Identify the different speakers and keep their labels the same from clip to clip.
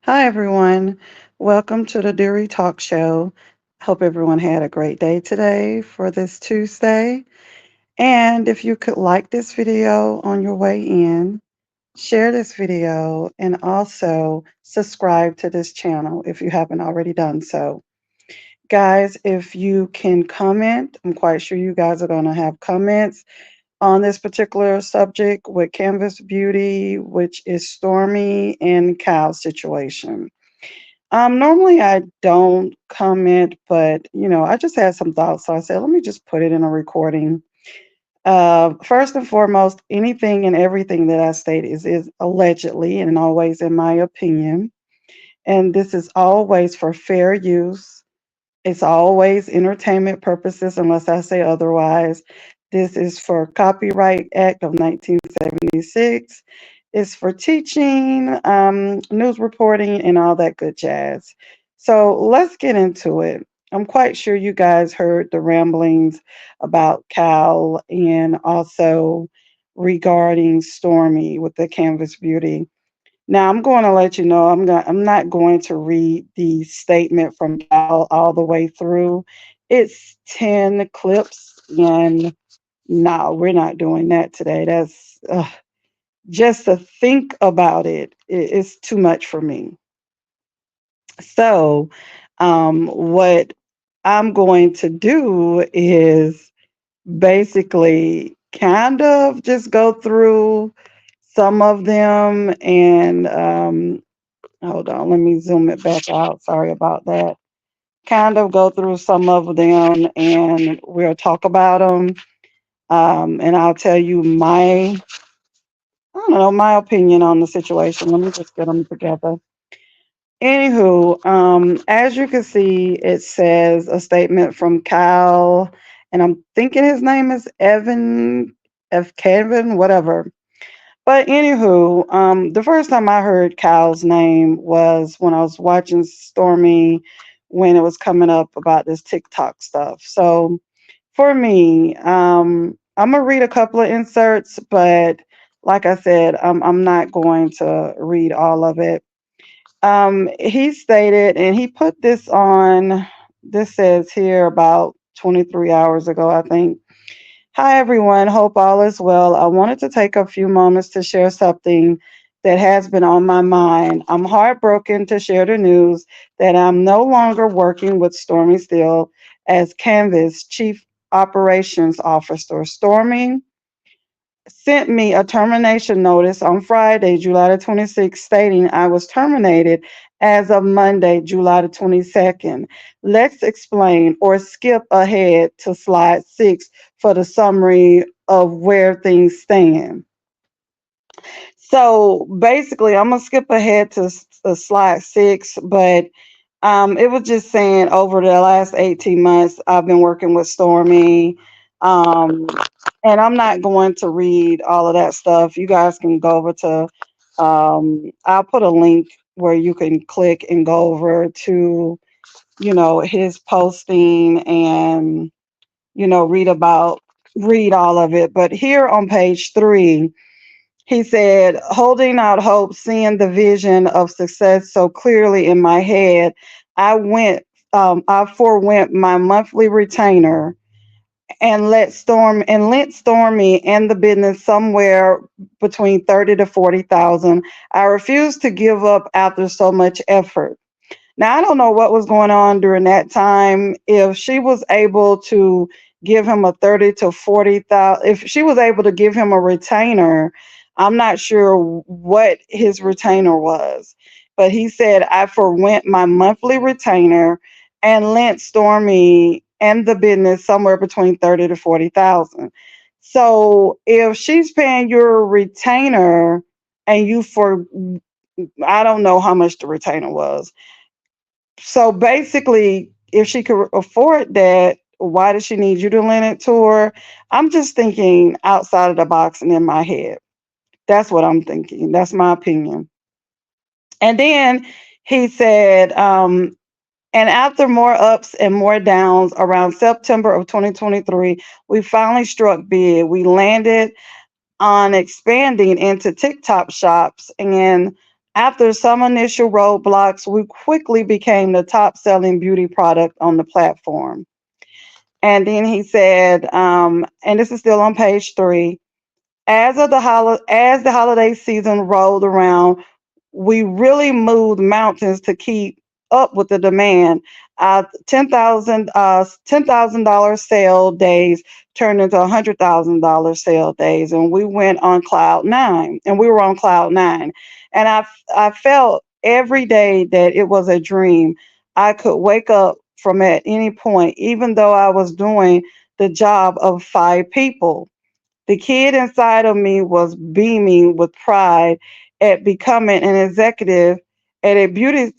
Speaker 1: Hi, everyone. Welcome to the Deary Talk Show. Hope everyone had a great day today for this Tuesday. And if you could like this video on your way in, share this video, and also subscribe to this channel if you haven't already done so. Guys, if you can comment, I'm quite sure you guys are going to have comments on this particular subject with Canvas Beauty, which is Stormy and Cal's situation. Normally I don't comment, but I just had some thoughts, so I said, let me just put it in a recording. First and foremost, anything and everything that I state is allegedly and always in my opinion. And this is always for fair use. It's always entertainment purposes, unless I say otherwise. This is for Copyright Act of 1976. It's for teaching, news reporting, and all that good jazz. So let's get into it. I'm quite sure you guys heard the ramblings about Cal and also regarding Stormy with the Canvas Beauty. Now I'm going to let you know I'm not going to read the statement from Cal all the way through. It's 10 clips and no, we're not doing that today. That's just to think about it's too much for me. So, what I'm going to do is basically kind of just go through some of them and hold on, let me zoom it back out. Sorry about that. Kind of go through some of them and we'll talk about them. And I'll tell you I don't know, my opinion on the situation. Let me just get them together. Anywho, as you can see, it says a statement from Kyle, and I'm thinking his name is Evan, F. Kevin, whatever. But anywho, the first time I heard Kyle's name was when I was watching Stormy when it was coming up about this TikTok stuff. So for me, I'm gonna read a couple of inserts, but like I said, I'm not going to read all of it. He stated, and he put this on. This says here about 23 hours ago, I think. Hi, everyone. Hope all is well. I wanted to take a few moments to share something that has been on my mind. I'm heartbroken to share the news that I'm no longer working with Stormy Steele as Canvas Chief Operations Officer. Stormy sent me a termination notice on Friday, July the 26th, stating I was terminated as of Monday, July the 22nd. Let's explain or skip ahead to slide 6 for the summary of where things stand. So basically, I'm going to skip ahead to slide 6, but it was just saying over the last 18 months, I've been working with Stormy. Um, and I'm not going to read all of that stuff. You guys can go over to, I'll put a link where you can click and go over to, his posting and, read all of it. But here on page 3, he said, holding out hope, seeing the vision of success so clearly in my head, I forewent my monthly retainer and lent Stormy and the business somewhere between 30 to 40,000. I refused to give up after so much effort. Now I don't know what was going on during that time. If she was able to give him a 30 to 40,000, if she was able to give him a retainer, I'm not sure what his retainer was. But he said I forwent my monthly retainer and lent Stormy and the business somewhere between 30 to 40,000. So if she's paying your retainer and I don't know how much the retainer was, so basically, if she could afford that, why does she need you to lend it to her? I'm just thinking outside of the box and in my head. That's what I'm thinking. That's my opinion. And then he said, and after more ups and more downs around September of 2023, we finally struck big. We landed on expanding into TikTok shops and After some initial roadblocks, we quickly became the top selling beauty product on the platform. And then he said, and this is still on page 3. As the holiday season rolled around, we really moved mountains to keep up with the demand. $10,000 sale days turned into $100,000 sale days, and we went on cloud nine. And we were on cloud nine, and I felt every day that it was a dream. I could wake up from at any point, even though I was doing the job of 5 people. The kid inside of me was beaming with pride at becoming an executive at a beauty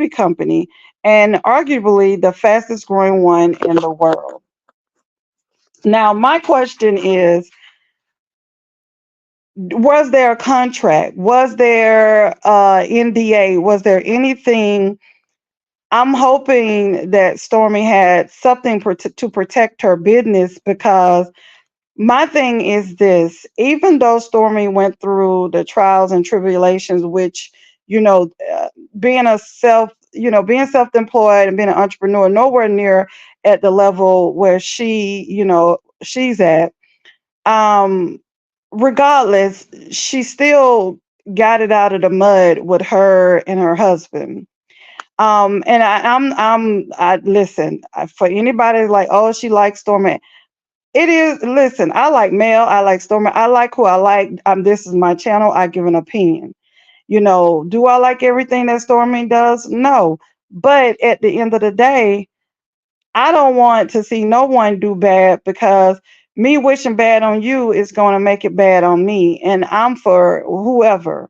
Speaker 1: company, and arguably the fastest growing one in the world. Now, my question is, was there a contract? Was there NDA? Was there anything? I'm hoping that Stormy had something to protect her business, because my thing is this: even though Stormy went through the trials and tribulations, which, you know, being a being self-employed and being an entrepreneur, nowhere near at the level where she's at. Um, Regardless, she still got it out of the mud with her and her husband. And I listen, for anybody like, oh, she likes Stormy. It is, listen, I like Mel, I like Stormy, I like who I like. This is my channel. I give an opinion. Do I like everything that Stormy does? No. But at the end of the day, I don't want to see no one do bad, because me wishing bad on you is going to make it bad on me. And I'm for whoever,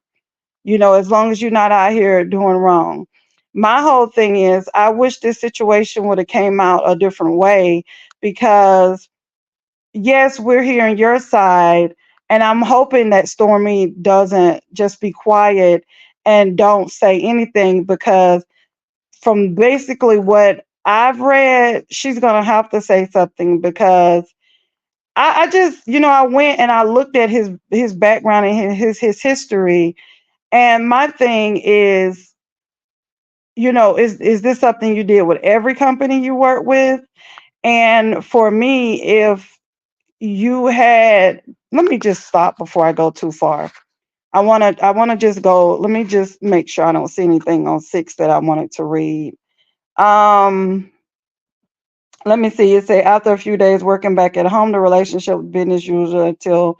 Speaker 1: as long as you're not out here doing wrong. My whole thing is, I wish this situation would have came out a different way, because yes, we're hearing your side, and I'm hoping that Stormy doesn't just be quiet and don't say anything, because from basically what I've read, she's gonna have to say something, because I just, I went and I looked at his background and his history, and my thing is, is this something you did with every company you work with? And for me, if you had, let me just stop before I go too far. I want to just go, let me just make sure I don't see anything on 6 that I wanted to read. um Let me see. It say, after a few days working back at home, the relationship with business usual until.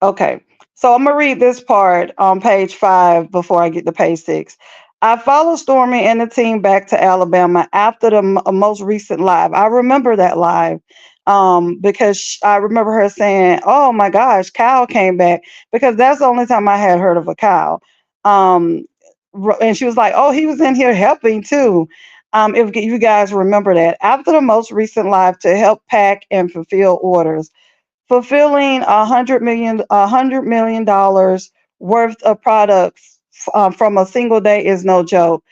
Speaker 1: Okay. So I'm going to read this part on page 5 before I get to page 6. I followed Stormy and the team back to Alabama after the most recent live. I remember that live, because I remember her saying, oh my gosh, Kyle came back, because that's the only time I had heard of a Kyle. Um, and she was like, oh, he was in here helping too. If you guys remember that, after the most recent live to help pack and fulfill orders. Fulfilling $100 million worth of products from a single day is no joke.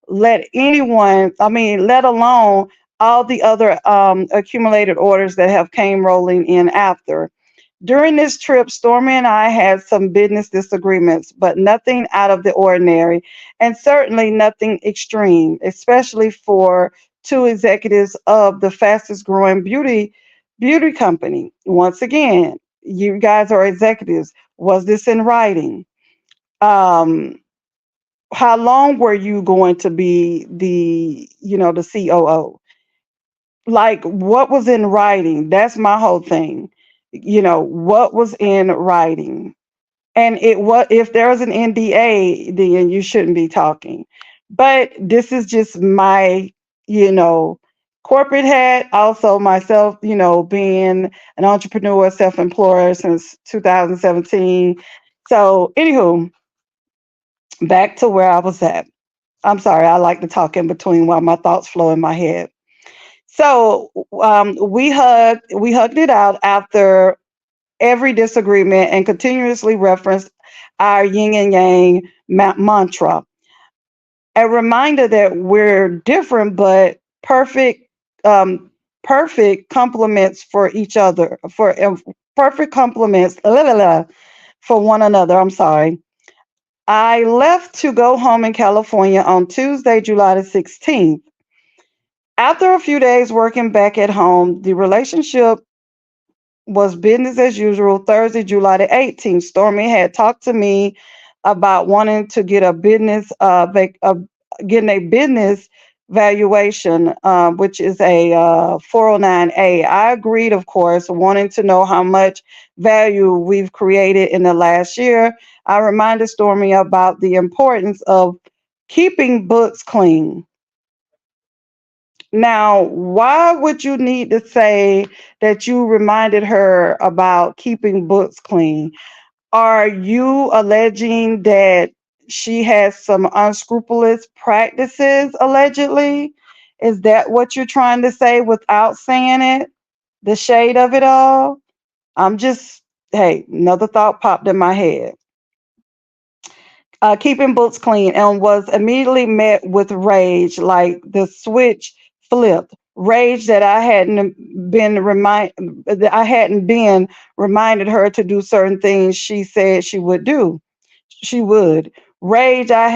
Speaker 1: Let alone all the other accumulated orders that have came rolling in after. During this trip, Stormy and I had some business disagreements, but nothing out of the ordinary, and certainly nothing extreme, especially for two executives of the fastest growing beauty company. Once again, you guys are executives. Was this in writing? Um, how long were you going to be the COO? Like, what was in writing? That's my whole thing. What was in writing? And what if there was an NDA, then you shouldn't be talking. But this is just my, you know, corporate hat. Also myself, being an entrepreneur, self-employer since 2017. So, anywho, back to where I was at. I'm sorry, I like to talk in between while my thoughts flow in my head. So, we hugged it out after every disagreement and continuously referenced our yin and yang mantra. A reminder that we're different but um, perfect complements for each other, for perfect complements for one another. I'm sorry. I left to go home in California on Tuesday, July the 16th. After a few days working back at home, the relationship was business as usual. Thursday, July the 18th, Stormy had talked to me about wanting to get a getting a business valuation, which is a 409A. I agreed, of course, wanting to know how much value we've created in the last year. I reminded Stormy about the importance of keeping books clean. Now, why would you need to say that you reminded her about keeping books clean? Are you alleging that she has some unscrupulous practices, allegedly? Is that what you're trying to say without saying it? The shade of it all? I'm just, hey, another thought popped in my head. Keeping books clean, and was immediately met with rage, like the switch flipped. Rage that I hadn't been reminded her to do certain things she said she would do. She would. Rage I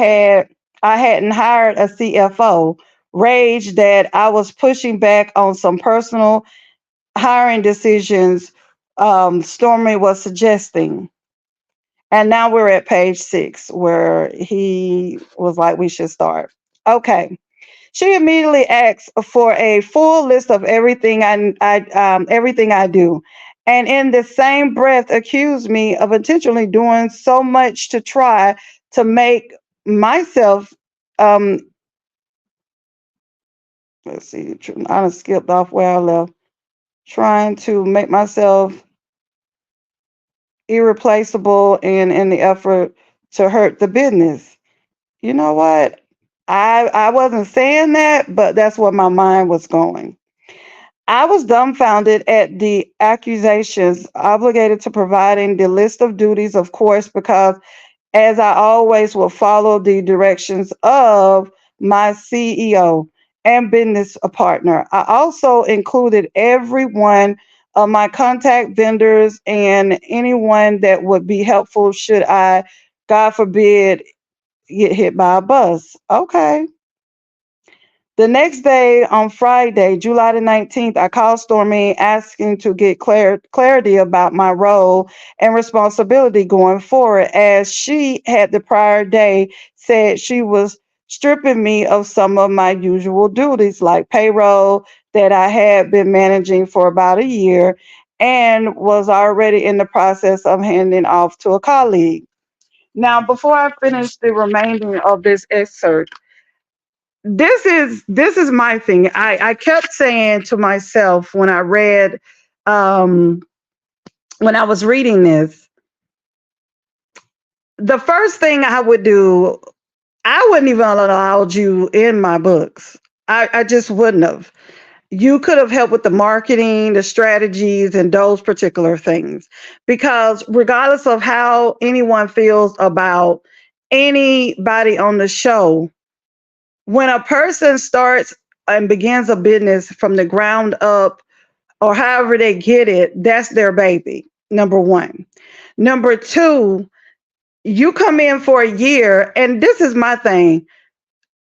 Speaker 1: hadn't hired a CFO. Rage that I was pushing back on some personal hiring decisions Stormy was suggesting. And now we're at page 6 where he was like, we should start. Okay. She immediately asks for a full list of everything I do. And in the same breath, accused me of intentionally doing so much to try to make myself, um, let's see, I done skipped off where I left, trying to make myself irreplaceable and in the effort to hurt the business. You know what? I wasn't saying that, but that's where my mind was going. I was dumbfounded at the accusations, obligated to providing the list of duties, of course, because as I always will follow the directions of my CEO and business partner. I also included every one of my contact vendors and anyone that would be helpful should I, God forbid, get hit by a bus. Okay. The next day, on Friday, July the 19th, I called Stormy asking to get clarity about my role and responsibility going forward, as she had the prior day said she was stripping me of some of my usual duties, like payroll that I had been managing for about a year and was already in the process of handing off to a colleague. Now, before I finish the remainder of this excerpt, this is my thing. I kept saying to myself um when I was reading this, the first thing I would do, I wouldn't even allow you in my books. I just wouldn't have. You could have helped with the marketing, the strategies, and those particular things. Because regardless of how anyone feels about anybody on the show, when a person starts and begins a business from the ground up or however they get it, that's their baby. Number one. Number two, you come in for a year, and this is my thing.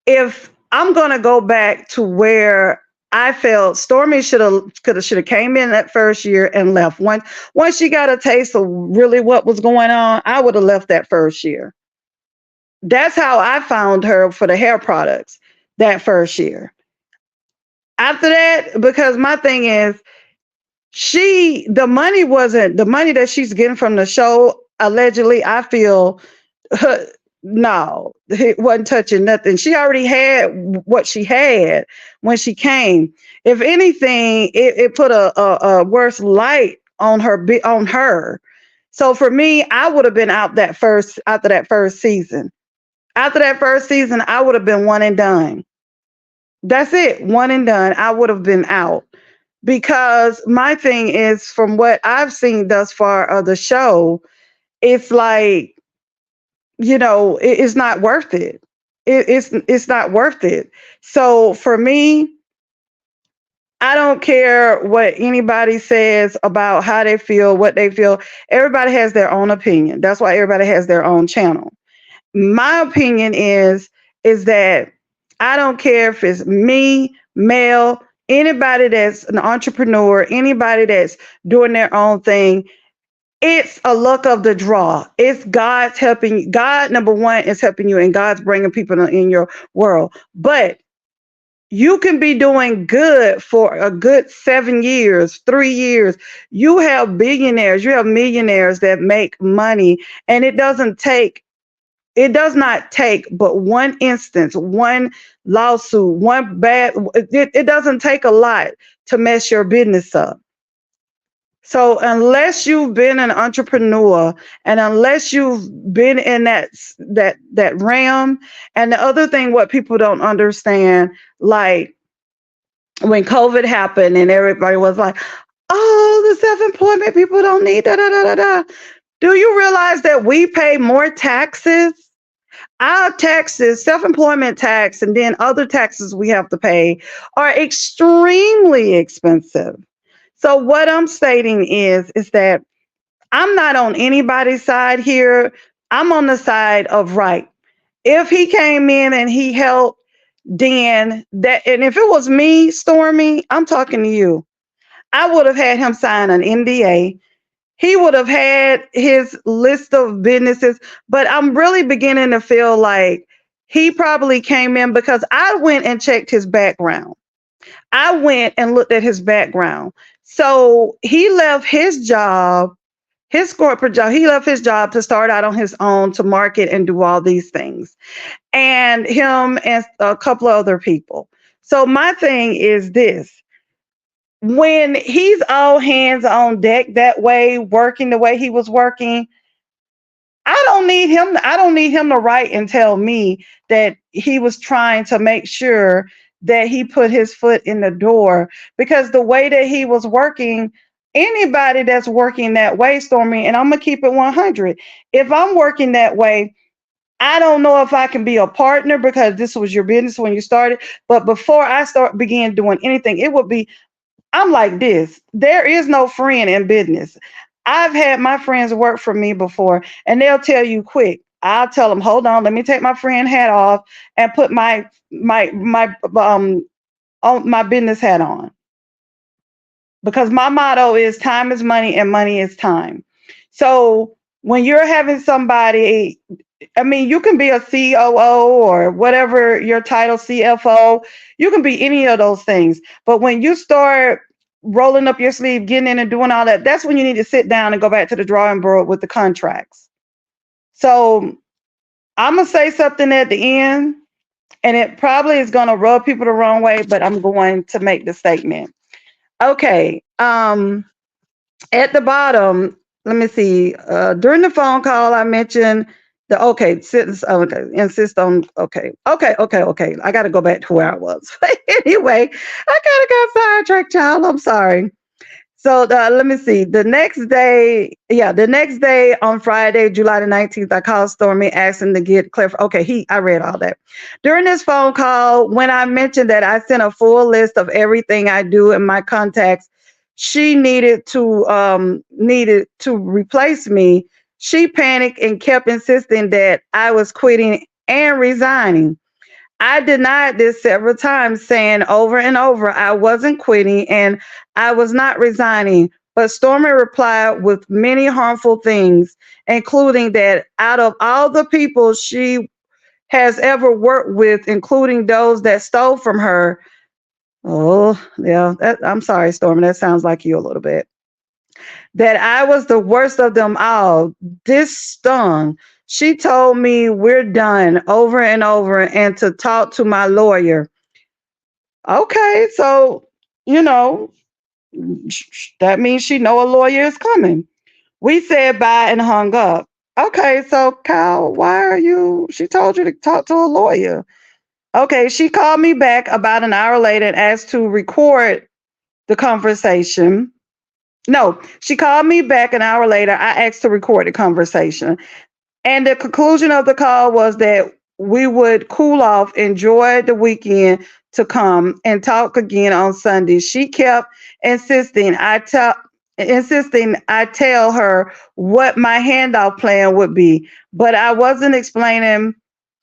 Speaker 1: If I'm gonna go back to where I felt Stormy should have came in that first year and left. Once she got a taste of really what was going on, I would have left that first year. That's how I found her for the hair products that first year. After that, because my thing is, the money wasn't the money that she's getting from the show. Allegedly, I feel no, it wasn't touching nothing. She already had what she had when she came. If anything, it put a worse light on her. So for me, I would have been out that first after that first season. After that first season, I would have been one and done. That's it, one and done. I would have been out because my thing is, from what I've seen thus far of the show, it's like, it's not worth it. It's not worth it. So for me, I don't care what anybody says about how they feel, what they feel. Everybody has their own opinion. That's why everybody has their own channel. my opinion is that I don't care if it's me, male, anybody that's an entrepreneur, anybody that's doing their own thing. It's a luck of the draw. It's God's helping you. God, number one, is helping you, and God's bringing people in your world. But you can be doing good for a good 7 years, 3 years. You have billionaires, you have millionaires that make money, and it does not take but one instance, one lawsuit, one bad, it doesn't take a lot to mess your business up. So unless you've been an entrepreneur and unless you've been in that realm, and the other thing what people don't understand, like when COVID happened and everybody was like, "Oh, the self-employment people don't need da da da da da." Do you realize that we pay more taxes? Our taxes, self-employment tax, and then other taxes we have to pay are extremely expensive. So what I'm stating is that I'm not on anybody's side here. I'm on the side of right. If he came in and he helped, then that, and if it was me, Stormy, I'm talking to you. I would have had him sign an NDA. He would have had his list of businesses, but I'm really beginning to feel like he probably came in because I went and checked his background. I went and looked at his background. So he left his job, his corporate job, he left his job to start out on his own to market and do all these things. And him and a couple of other people. So my thing is this: when he's all hands on deck that way, working the way he was working, I don't need him to write and tell me that he was trying to make sure that he put his foot in the door, because the way that he was working, anybody that's working that way, Stormy, and I'm gonna keep it 100. If I'm working that way, I don't know if I can be a partner because this was your business when you started. But before I began doing anything, it would be, I'm like this. There is no friend in business. I've had my friends work for me before, and they'll tell you quick. I'll tell them, hold on, let me take my friend hat off and put my on my business hat on, because my motto is time is money and money is time. So when you're having somebody, I mean, you can be a COO or whatever your title, CFO, you can be any of those things. But when you start rolling up your sleeve, getting in and doing all that, that's when you need to sit down and go back to the drawing board with the contracts. So I'm going to say something at the end, and it probably is going to rub people the wrong way, but I'm going to make the statement. Okay. At the bottom, let me see. During the phone call, I mentioned the okay sentence. Okay, insist on okay. I got to go back to where I was. Anyway, I kind of got sidetracked, child. I'm sorry. So let me see. The next day on Friday, July the 19th, I called Stormy asking to get clarification. Okay, I read all that. During this phone call, when I mentioned that I sent a full list of everything I do in my contacts, she needed to replace me. She panicked and kept insisting that I was quitting and resigning. I denied this several times, saying over and over I wasn't quitting and I was not resigning. But Stormy replied with many harmful things, including that out of all the people she has ever worked with, including those that stole from her. Oh, yeah, I'm sorry, Stormy, that sounds like you a little bit. That I was the worst of them all. This stung. She told me we're done over and over and to talk to my lawyer. Okay, so, you know, that means she know a lawyer is coming. We said bye and hung up. Okay, so Kyle, why are you? She told you to talk to a lawyer. Okay, she called me back about an hour later and asked to record the conversation. No, she called me back an hour later. I asked to record the conversation. And the conclusion of the call was that we would cool off, enjoy the weekend to come, and talk again on Sunday. She kept insisting. insisting I tell her what my handout plan would be, but I wasn't explaining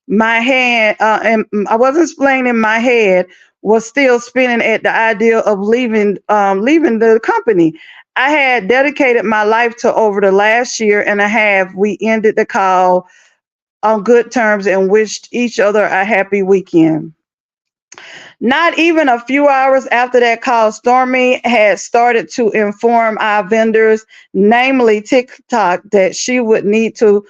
Speaker 1: my hand, and I wasn't explaining my head was still spinning at the idea of leaving the company. I had dedicated my life to over the last year and a half. We ended the call on good terms and wished each other a happy weekend. Not even a few hours after that call, Stormy had started to inform our vendors, namely TikTok, that she would need to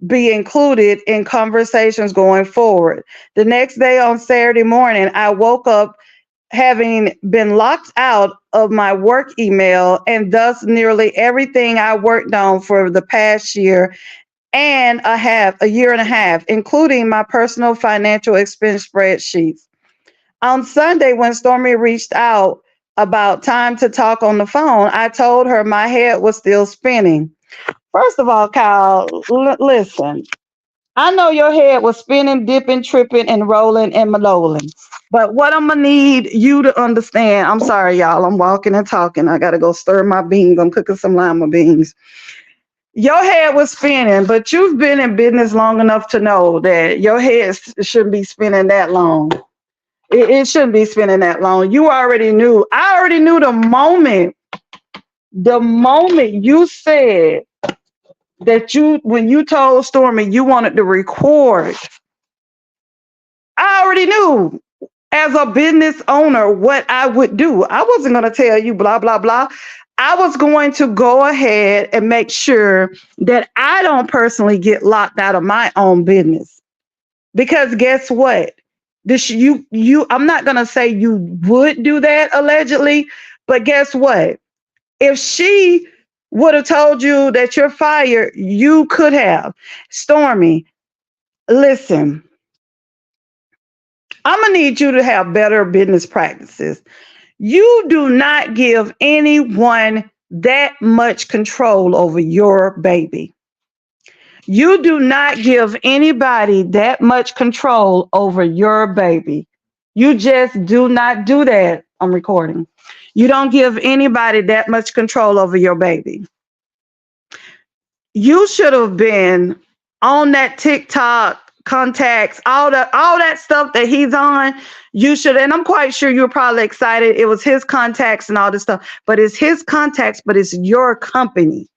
Speaker 1: be included in conversations going forward. The next day on Saturday morning, I woke up having been locked out of my work email and thus nearly everything I worked on for the past a year and a half, including my personal financial expense spreadsheets. On Sunday, when Stormy reached out about time to talk on the phone, I told her my head was still spinning. First of all, Kyle, listen, I know your head was spinning, dipping, tripping, and rolling and malolling. But what I'm gonna need you to understand, I'm sorry, y'all. I'm walking and talking. I gotta go stir my beans. I'm cooking some lima beans. Your head was spinning, but you've been in business long enough to know that your head shouldn't be spinning that long. It shouldn't be spinning that long. You already knew. I already knew the moment you said that when you told Stormy you wanted to record, I already knew as a business owner what I would do. I wasn't going to tell you blah, blah, blah. I was going to go ahead and make sure that I don't personally get locked out of my own business. Because guess what? I'm not going to say you would do that allegedly, but guess what? If she would have told you that you're fired, you could have. Stormy, listen, I'm going to need you to have better business practices. You do not give anyone that much control over your baby. You do not give anybody that much control over your baby. You just do not do that. I'm recording. You don't give anybody that much control over your baby. You should have been on that TikTok contacts, all that stuff that he's on. You should, and I'm quite sure you're probably excited. It was his contacts and all this stuff, but it's his contacts, but it's your company.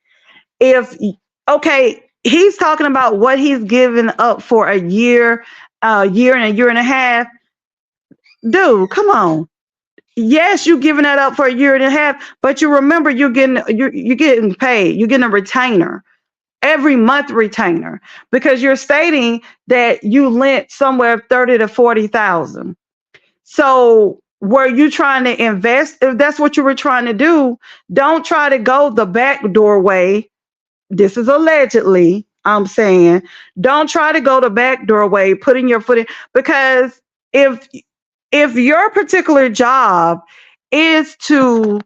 Speaker 1: If okay, he's talking about what he's given up for a year and a half. Dude, come on. Yes, you're giving that up for a year and a half, but you remember you're getting paid. You're getting a retainer every month retainer because you're stating that you lent somewhere 30 to 40,000. So were you trying to invest? If that's what you were trying to do, don't try to go the back doorway. This is allegedly, I'm saying, don't try to go the back doorway, putting your foot in, because if if your particular job is to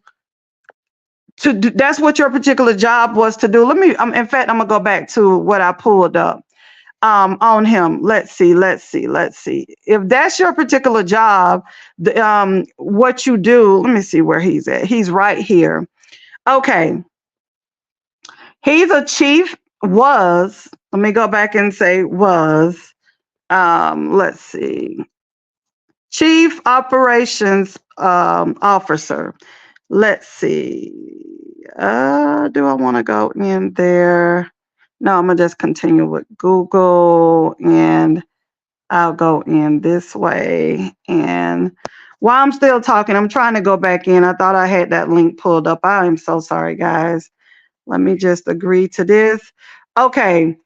Speaker 1: do, that's what your particular job was to do. In fact, I'm gonna go back to what I pulled up on him. Let's see. If that's your particular job, what you do, let me see where he's at. He's right here. Okay. He's a chief, let me go back and say was, let's see, chief operations officer. Let's see. Do I want to go in there? No, I'm gonna just continue with Google and I'll go in this way. And while I'm still talking, I'm trying to go back in. I thought I had that link pulled up. I am so sorry, guys. Let me just agree to this. Okay.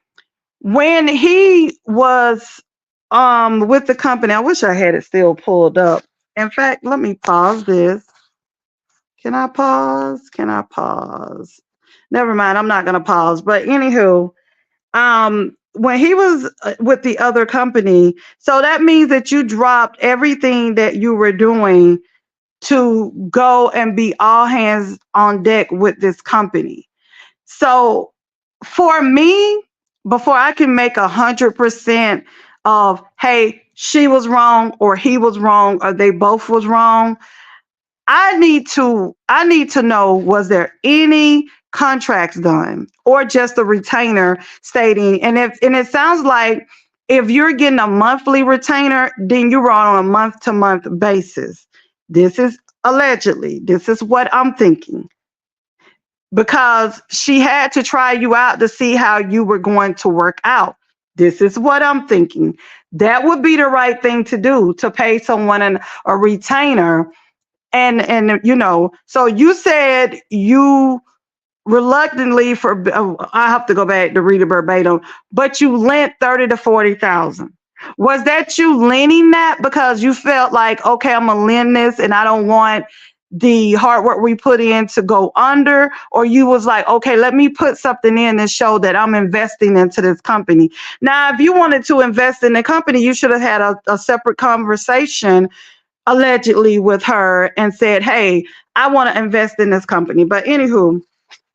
Speaker 1: When he was with the company, I wish I had it still pulled up. In fact, let me pause this. Can I pause? Can I pause? Never mind, I'm not gonna pause. But anywho, when he was with the other company, so that means that you dropped everything that you were doing to go and be all hands on deck with this company. So for me, before I can make 100% of, hey, she was wrong or he was wrong or they both was wrong, I need to know, was there any contracts done or just a retainer stating, and it sounds like if you're getting a monthly retainer, then you were on a month to month basis. This is allegedly, this is what I'm thinking, because she had to try you out to see how you were going to work out. This is what I'm thinking. That would be the right thing to do, to pay someone a retainer. And so you said you reluctantly, for I have to go back to read it verbatim, but you lent 30 to 40,000. Was that you lending that because you felt like, okay, I'm gonna lend this and I don't want the hard work we put in to go under, or you was like, okay, let me put something in and show that I'm investing into this company? Now, if you wanted to invest in the company, you should have had a separate conversation allegedly with her and said, hey, I want to invest in this company. But anywho,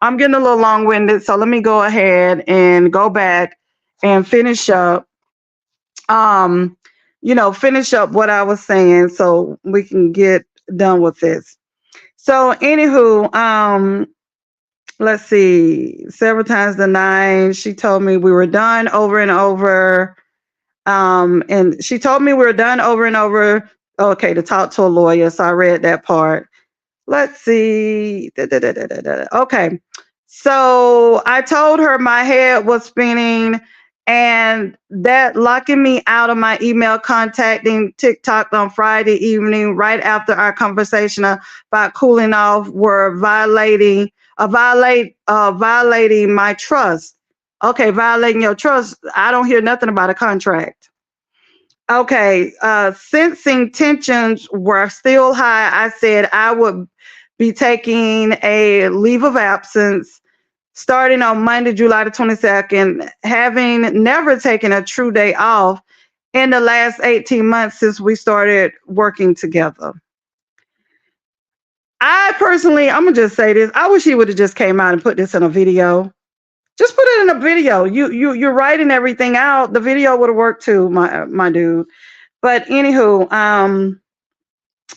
Speaker 1: I'm getting a little long winded. So let me go ahead and go back and finish up, um, finish up what I was saying so we can get done with this. So anywho, let's see, several times the nine, she told me we were done over and over. And she told me we were done over and over. Okay, to talk to a lawyer. So I read that part. Let's see. Okay. So I told her my head was spinning and that locking me out of my email contacting TikTok on Friday evening, right after our conversation about cooling off, were violating my trust. Okay, violating your trust. I don't hear nothing about a contract. Okay, sensing tensions were still high, I said I would be taking a leave of absence starting on Monday, July the 22nd, having never taken a true day off in the last 18 months since we started working together. I personally, I'm gonna just say this. I wish he would have just came out and put this in a video. Just put it in a video. You're writing everything out. The video would have worked too, my dude. But anywho,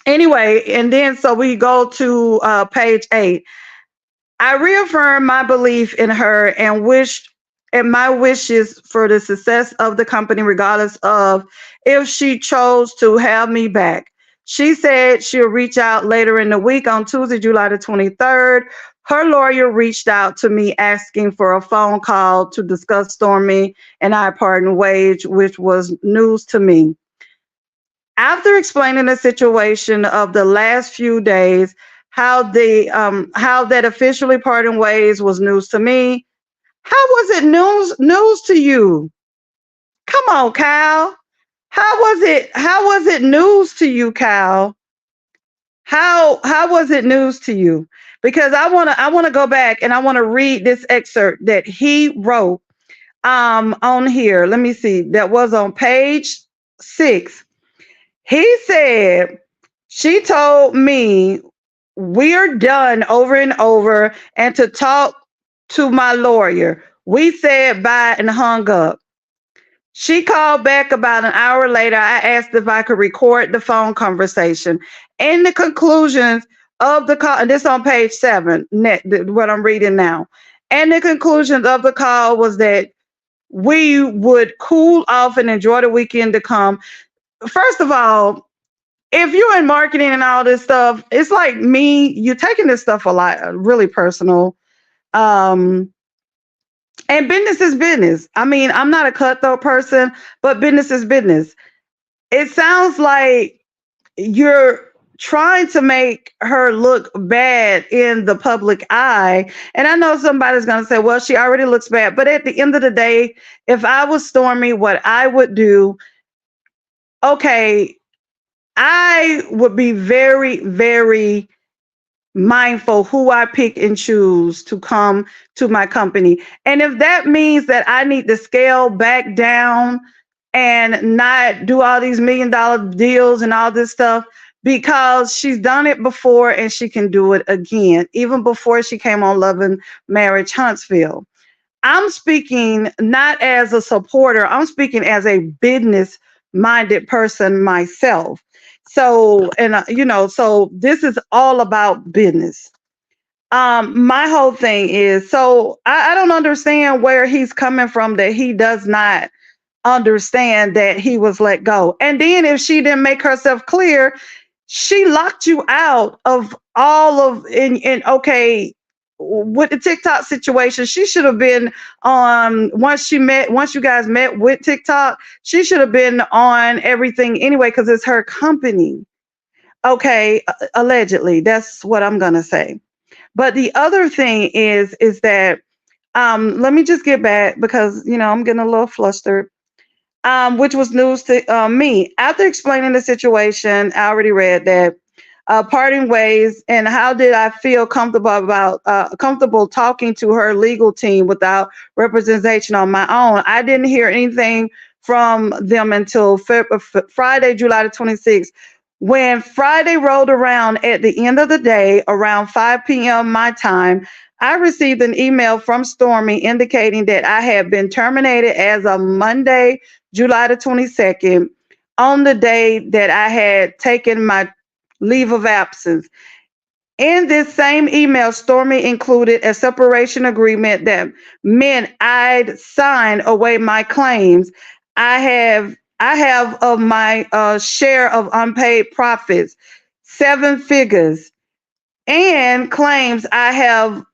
Speaker 1: anyway, and then so we go to page 8. I reaffirmed my belief in her and wished and my wishes for the success of the company, regardless of if she chose to have me back. She said she'll reach out later in the week on Tuesday, July the 23rd. Her lawyer reached out to me asking for a phone call to discuss Stormi and I parting ways, which was news to me. After explaining the situation of the last few days, how that officially parting ways was news to me. How was it news to you? Come on, Kyle. How was it news to you, Kyle? How was it news to you? Because I wanna go back and I want to read this excerpt that he wrote on here. Let me see. That was on page 6. He said, she told me we're done over and over and to talk to my lawyer. We said bye and hung up. She called back about an hour later. I asked if I could record the phone conversation. In the conclusions of the call, and this on page 7, what I'm reading now. And the conclusions of the call was that we would cool off and enjoy the weekend to come. First of all, if you're in marketing and all this stuff, it's like me, you're taking this stuff a lot, really personal. Um, and business is business. I mean, I'm not a cutthroat person, but business is business. It sounds like you're trying to make her look bad in the public eye. And I know somebody's going to say, well, she already looks bad. But at the end of the day, if I was Stormi, what I would do, okay, I would be very, very mindful who I pick and choose to come to my company. And if that means that I need to scale back down and not do all these $1 million deals and all this stuff, because she's done it before and she can do it again, even before she came on Love and Marriage Huntsville. I'm speaking not as a supporter, I'm speaking as a business minded person myself. So, and so this is all about business. My whole thing is, so I don't understand where he's coming from, that he does not understand that he was let go. And then if she didn't make herself clear, she locked you out of all of in okay, with the TikTok situation. She should have been on, once you guys met with TikTok, she should have been on everything anyway, because it's her company. Okay, allegedly. That's what I'm gonna say. But the other thing is that let me just get back, because I'm getting a little flustered. Which was news to me. After explaining the situation, I already read that parting ways, and how did I feel comfortable talking to her legal team without representation on my own. I didn't hear anything from them until Friday, July the 26th. When Friday rolled around, at the end of the day, around 5 p.m. my time, I received an email from Stormi indicating that I had been terminated as of Monday, July the 22nd, on the day that I had taken my leave of absence. In this same email, Stormy included a separation agreement that meant I'd sign away my claims. I have of my share of unpaid profits, 7 figures, and claims I have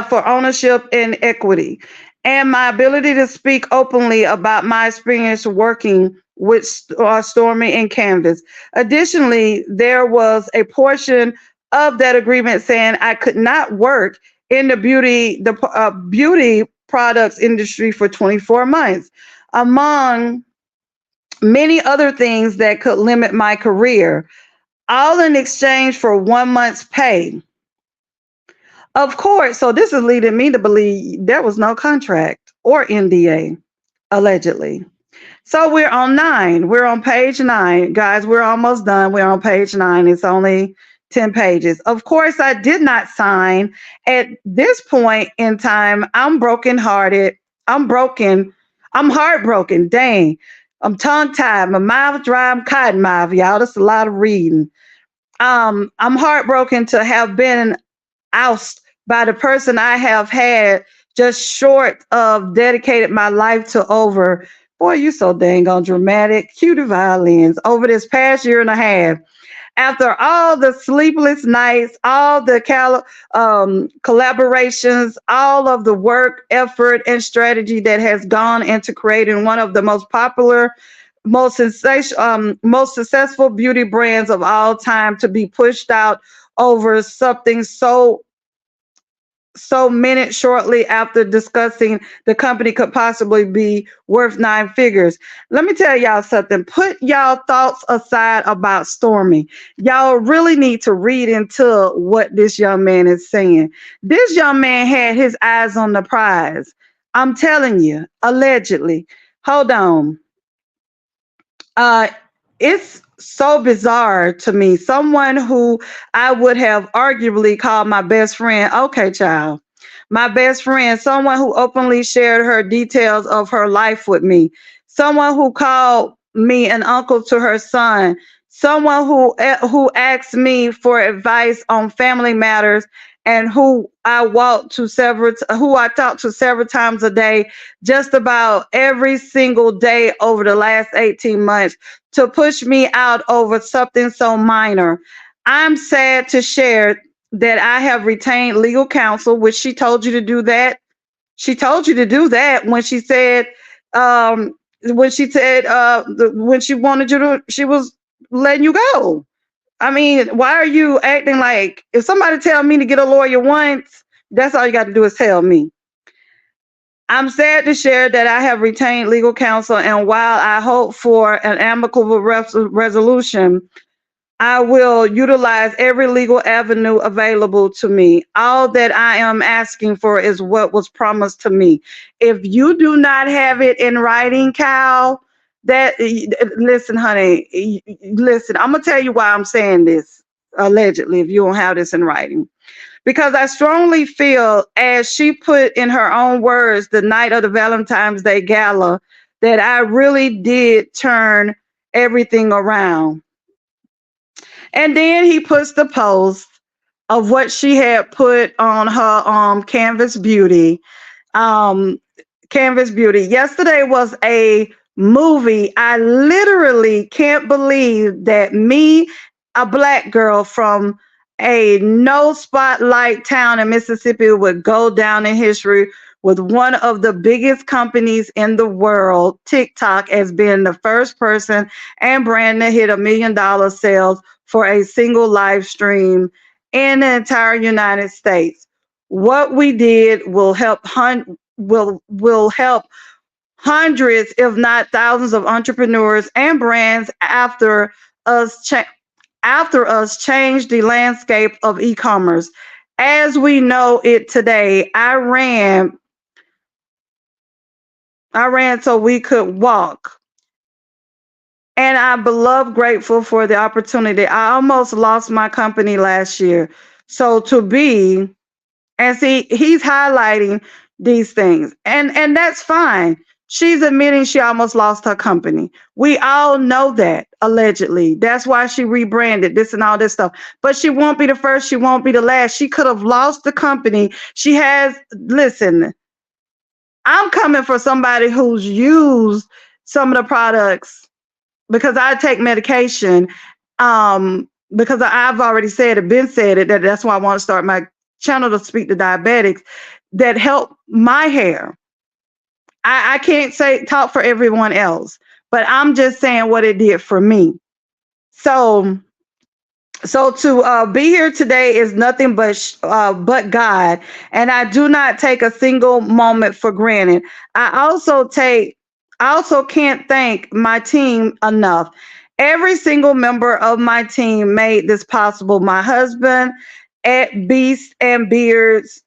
Speaker 1: for ownership and equity, and my ability to speak openly about my experience working with Stormy and Canvas. Additionally, there was a portion of that agreement saying I could not work in the beauty products industry for 24 months, among many other things that could limit my career, all in exchange for 1 month's pay. Of course, so this is leading me to believe there was no contract or NDA, allegedly. So we're on nine. We're on page nine. Guys, we're almost done. We're on page nine. It's only 10 pages. Of course, I did not sign. At this point in time, I'm brokenhearted. I'm broken. I'm heartbroken. Dang. I'm tongue tied. My mouth dry. I'm cotton mouth, y'all. That's a lot of reading. I'm heartbroken to have been ousted by the person I have had just short of dedicated my life to over. Boy, you so dang on dramatic. Cue the violins over this past year and a half. After all the sleepless nights, all the collaborations, all of the work, effort, and strategy that has gone into creating one of the most popular, most successful beauty brands of all time, to be pushed out over something so minutes shortly after discussing the company could possibly be worth 9 figures. Let me tell y'all something. Put y'all thoughts aside about Stormy. Y'all really need to read into what this young man is saying. This young man had his eyes on the prize. I'm telling you, allegedly. Hold on. Uh, it's so bizarre to me. Someone who I would have arguably called my best friend. Okay, child. My best friend, someone who openly shared her details of her life with me, someone who called me an uncle to her son, someone who asked me for advice on family matters, and who I talked to several times a day, just about every single day over the last 18 months, to push me out over something so minor. I'm sad to share that I have retained legal counsel, which she told you to do that. She told you to do that when she wanted you to, she was letting you go. I mean, why are you acting like, if somebody tell me to get a lawyer once, that's all you got to do is tell me. I'm sad to share that I have retained legal counsel, and while I hope for an amicable resolution, I will utilize every legal avenue available to me. All that I am asking for is what was promised to me. If you do not have it in writing, Cal, listen, honey, listen, I'm gonna tell you why I'm saying this, allegedly, if you don't have this in writing. Because I strongly feel, as she put in her own words the night of the Valentine's Day gala, that I really did turn everything around. And then he puts the post of what she had put on her Canvas Beauty. Um, Canvas Beauty. Yesterday was a movie. I literally can't believe that me, a black girl from a no spotlight town in Mississippi, would go down in history with one of the biggest companies in the world, TikTok, as being the first person and brand to hit $1 million sales for a single live stream in the entire United States. What we did will help hundreds, if not thousands, of entrepreneurs and brands after us change the landscape of e-commerce as we know it today. I ran so we could walk. And I'm beloved grateful for the opportunity. I almost lost my company last year. So to be And see, he's highlighting these things. And that's fine. She's admitting she almost lost her company. We all know that, allegedly. That's why she rebranded this and all this stuff. But she won't be the first, she won't be the last. She could have lost the company. Listen, I'm coming for somebody who's used some of the products, because I take medication. Because I've already said it, been said it, that's why I want to start my channel to speak to diabetics that help my hair. I can't talk for everyone else, but I'm just saying what it did for me. So to be here today is nothing but God, and I do not take a single moment for granted. I also can't thank my team enough. Every single member of my team made this possible. My husband at Beast and Beards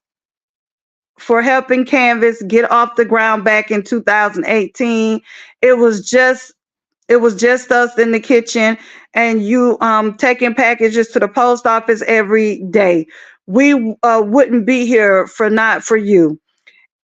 Speaker 1: for helping Canvas get off the ground back in 2018. It was just us in the kitchen, and you taking packages to the post office every day. We wouldn't be here not for you.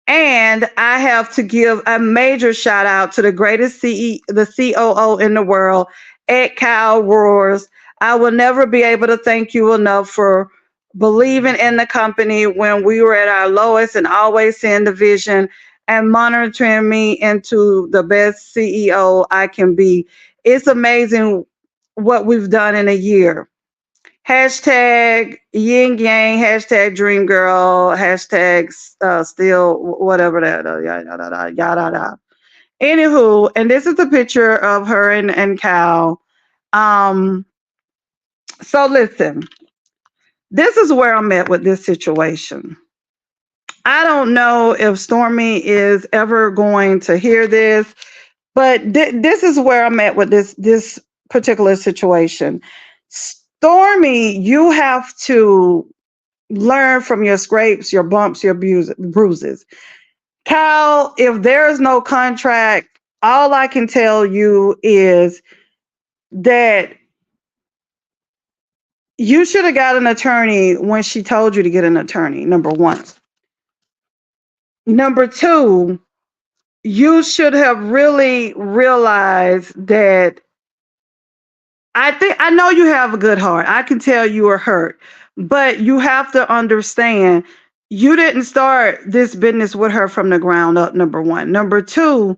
Speaker 1: And I have to give a major shout out to the greatest the COO in the world, Ed Cal Roars. I will never be able to thank you enough for believing in the company when we were at our lowest, and always seeing the vision and monitoring me into the best CEO I can be. It's amazing what we've done in a year. Hashtag yin yang, hashtag dream girl, hashtag still whatever that yada yada yada. Anywho, and this is a picture of her and Cal. Um, so listen, this is where I'm at with this situation. I don't know if Stormi is ever going to hear this, but this is where I'm at with this particular situation. Stormi, you have to learn from your scrapes, your bumps, your bruises. Cal, if there is no contract, all I can tell you is that you should have got an attorney when she told you to get an attorney, number one. Number two, you should have really realized that I know you have a good heart. I can tell you are hurt, but you have to understand you didn't start this business with her from the ground up, number one. Number two,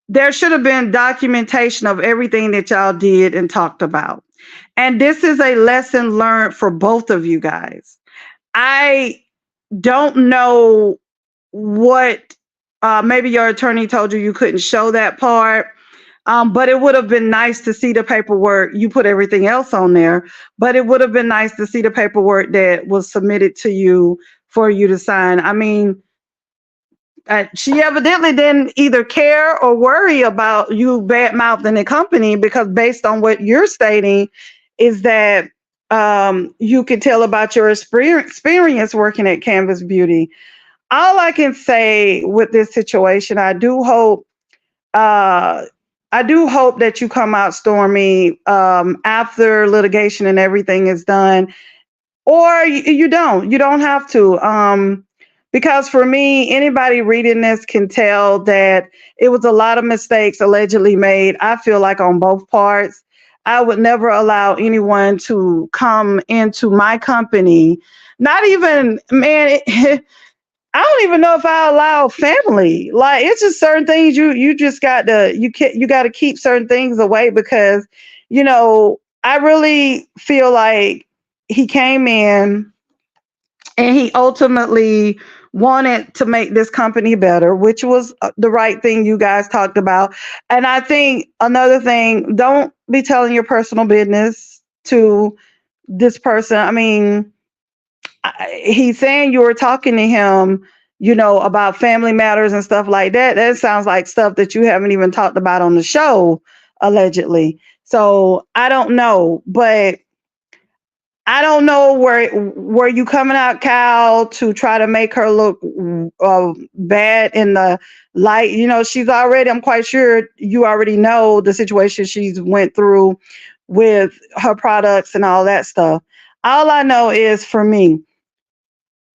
Speaker 1: there should have been documentation of everything that y'all did and talked about. And this is a lesson learned for both of you guys. I don't know what, maybe your attorney told you you couldn't show that part. But it would have been nice to see the paperwork. You put everything else on there, but it would have been nice to see the paperwork that was submitted to you for you to sign. I mean, she evidently didn't either care or worry about you bad mouthing the company, because based on what you're stating, is that you can tell about your experience working at Canvas Beauty. All I can say with this situation, uh, I do hope that you come out, Stormi, after litigation and everything is done, or you don't. You don't have to. Because for me, anybody reading this can tell that it was a lot of mistakes allegedly made. I feel like on both parts. I would never allow anyone to come into my company. Not even, man, I don't even know if I allow family. Like it's just certain things you just got to you got to keep certain things away because I really feel like he came in and he ultimately wanted to make this company better, which was the right thing you guys talked about. And I think another thing, don't be telling your personal business to this person. I mean, he's saying you were talking to him, about family matters and stuff like that. That sounds like stuff that you haven't even talked about on the show, allegedly. So I don't know, but I don't know where you coming out, Cal, to try to make her look bad in the light. She's already. I'm quite sure you already know the situation she's went through with her products and all that stuff. All I know is for me,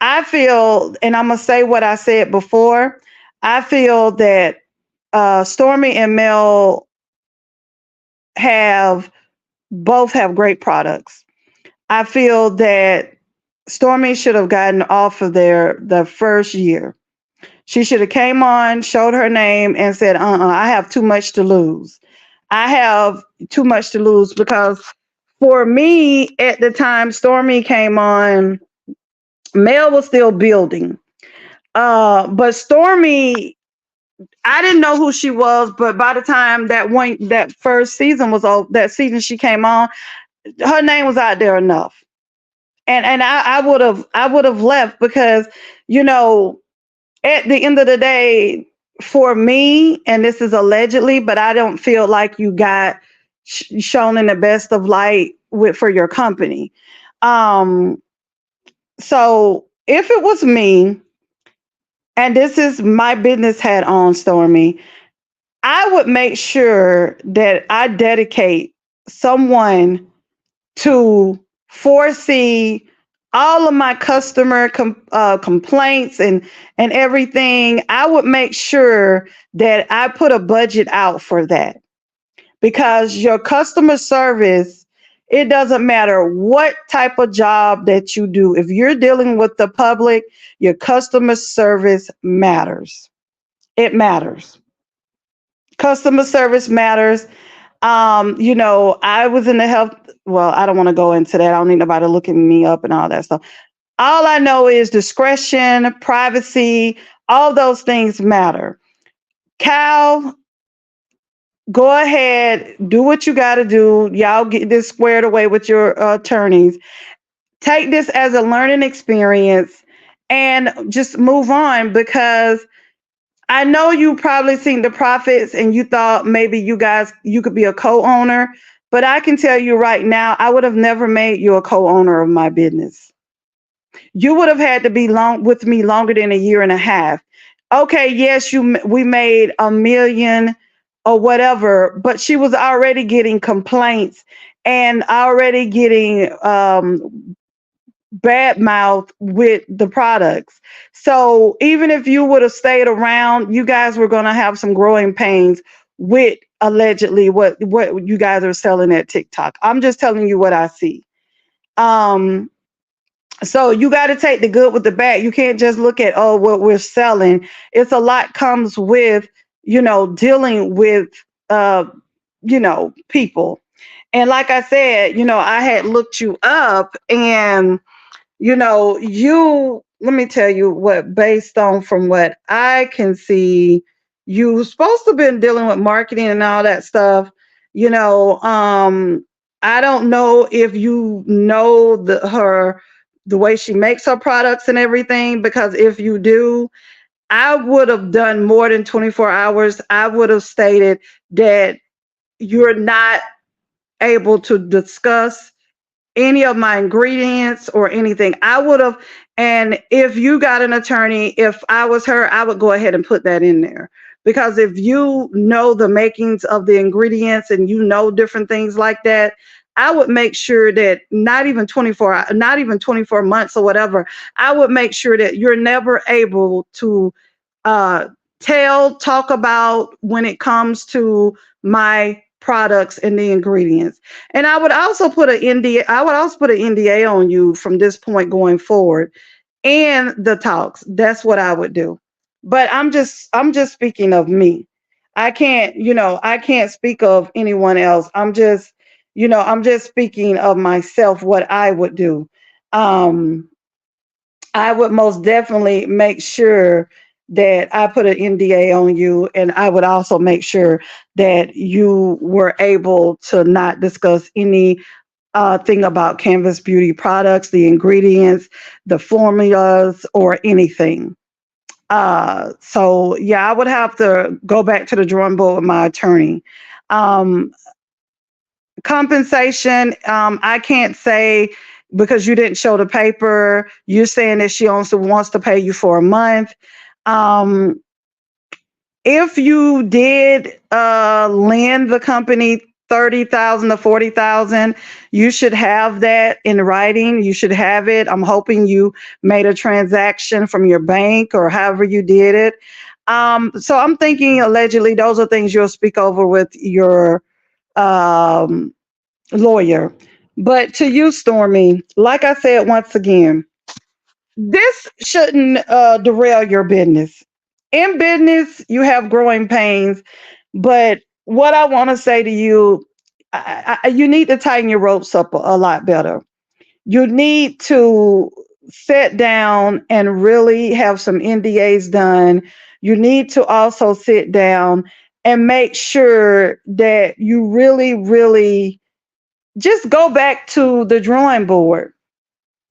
Speaker 1: I feel, and I'm gonna say what I said before. I feel that Stormy and Mel have both have great products. I feel that Stormy should have gotten off of there the first year. She should have came on, showed her name, and said, I have too much to lose. I have too much to lose because for me at the time Stormy came on, Mel was still building. But Stormy, I didn't know who she was, but by the time that first season was over, that season she came on, her name was out there enough. And I would have left because, you know, at the end of the day, for me, and this is allegedly, but I don't feel like you got shown in the best of light for your company. Um, so if it was me, and this is my business hat on, Stormy, I would make sure that I dedicate someone to foresee all of my customer complaints and everything. I would make sure that I put a budget out for that because your customer service, it doesn't matter what type of job that you do. If you're dealing with the public, your customer service matters. It matters. Customer service matters. I was in the health. Well, I don't want to go into that. I don't need nobody looking me up and all that stuff. All I know is discretion, privacy, all those things matter. Cal, go ahead, do what you got to do. Y'all get this squared away with your attorneys. Take this as a learning experience and just move on because I know you probably seen the profits and you thought maybe you could be a co-owner, but I can tell you right now, I would have never made you a co-owner of my business. You would have had to be long with me longer than a year and a half. Okay, yes, we made a million or whatever, but she was already getting complaints and already getting bad mouth with the products. So even if you would have stayed around, you guys were going to have some growing pains with allegedly what you guys are selling at TikTok. I'm just telling you what I see. Um, so you got to take the good with the bad. You can't just look at what we're selling. It's a lot comes with dealing with uh people. And like I said, I had looked you up and let me tell you what, based on from what I can see, you supposed to have been dealing with marketing and all that stuff. You know, um, I don't know if you know the way she makes her products and everything, because if you do, I would have done more than 24 hours. I would have stated that you're not able to discuss any of my ingredients or anything. I would have, and if you got an attorney, if I was her, I would go ahead and put that in there. Because if you know the makings of the ingredients and you know different things like that, I would make sure that not even 24 months or whatever, I would make sure that you're never able to uh, talk about when it comes to my products and the ingredients. And I would also put an NDA on you from this point going forward and the talks. That's what I would do. But I'm just speaking of me. I can't speak of anyone else. I'm just speaking of myself, what I would do. Um, I would most definitely make sure that I put an NDA on you, and I would also make sure that you were able to not discuss any thing about Canvas Beauty products, the ingredients, the formulas, or anything. So yeah, I would have to go back to the drawing board with my attorney. Um, Compensation, I can't say because you didn't show the paper. You're saying that she also wants to pay you for a month. Um, if you did lend the company 30,000 to 40,000, you should have that in writing. You should have it. I'm hoping you made a transaction from your bank or however you did it. So I'm thinking allegedly those are things you'll speak over with your um, lawyer. But to you, Stormy, like I said once again, this shouldn't derail your business. In business, you have growing pains, but what I want to say to you, you need to tighten your ropes up a lot better. You need to sit down and really have some NDAs done. You need to also sit down and make sure that you really, really just go back to the drawing board.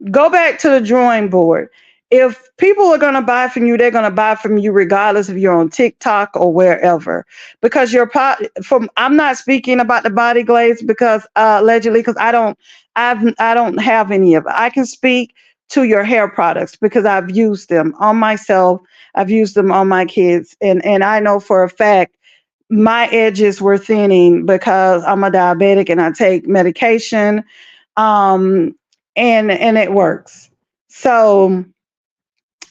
Speaker 1: Go back to the drawing board. If people are going to buy from you, they're going to buy from you regardless if you're on TikTok or wherever. Because I'm not speaking about the body glaze because allegedly, because I don't have any of it. I can speak to your hair products because I've used them on myself. I've used them on my kids, and I know for a fact my edges were thinning because I'm a diabetic and I take medication. Um, and it works. So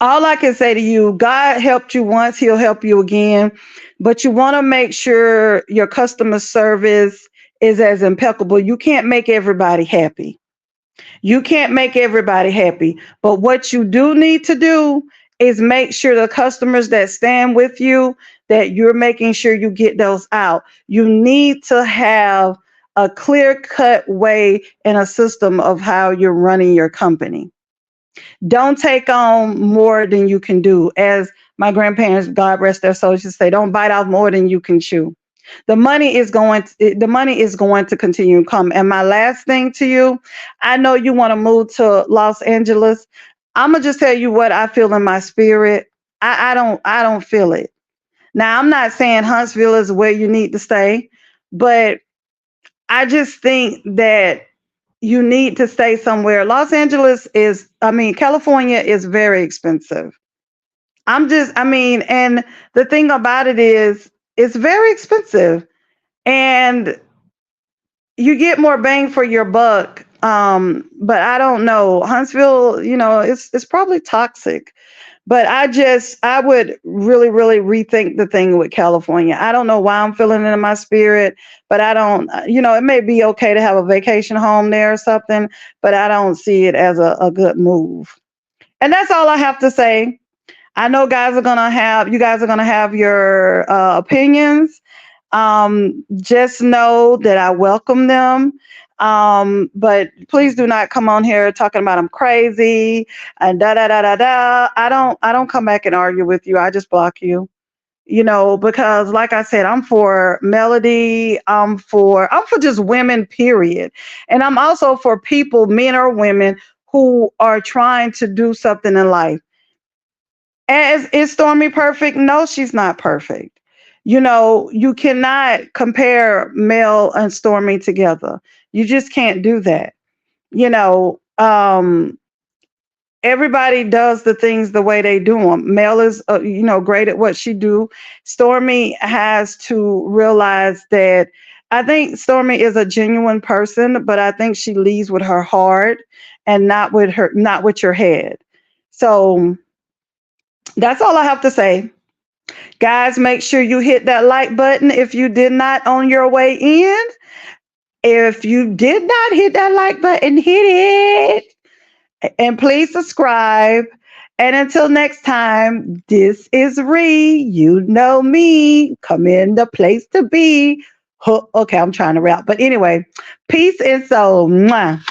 Speaker 1: all I can say to you, God helped you once, he'll help you again. But you want to make sure your customer service is as impeccable. You can't make everybody happy. You can't make everybody happy. But what you do need to do is make sure the customers that stand with you, that you're making sure you get those out. You need to have a clear cut way and a system of how you're running your company. Don't take on more than you can do. As my grandparents, God rest their souls, used to say, don't bite off more than you can chew. The money is going to continue to come. And my last thing to you, I know you want to move to Los Angeles. I'm gonna just tell you what I feel in my spirit. I don't feel it. Now I'm not saying Huntsville is where you need to stay, but I just think that you need to stay somewhere. California is very expensive. And the thing about it is, it's very expensive. And you get more bang for your buck. But I don't know. Huntsville, it's probably toxic. But I would really, really rethink the thing with California. I don't know why I'm feeling it in my spirit, but I don't, it may be okay to have a vacation home there or something, but I don't see it as a good move. And that's all I have to say. I know you guys are gonna have your opinions. Just know that I welcome them. But please do not come on here talking about I'm crazy and da da da da da. I don't come back and argue with you. I just block you. Because like I said, I'm for melody. I'm for just women, period. And I'm also for people, men or women, who are trying to do something in life. Is Stormy perfect? No, she's not perfect. You cannot compare Mel and Stormy together. You just can't do that. You know, um, Everybody does the things the way they do them. Mel is, great at what she do. Stormy has to realize that. I think Stormy is a genuine person, but I think she leads with her heart and not with your head. So that's all I have to say. Guys, make sure you hit that like button if you did not on your way in. If you did not hit that like button, hit it. And please subscribe. And until next time, this is Ree. You know me. Come in the place to be. Okay, I'm trying to rap. But anyway, peace and soul. Mwah.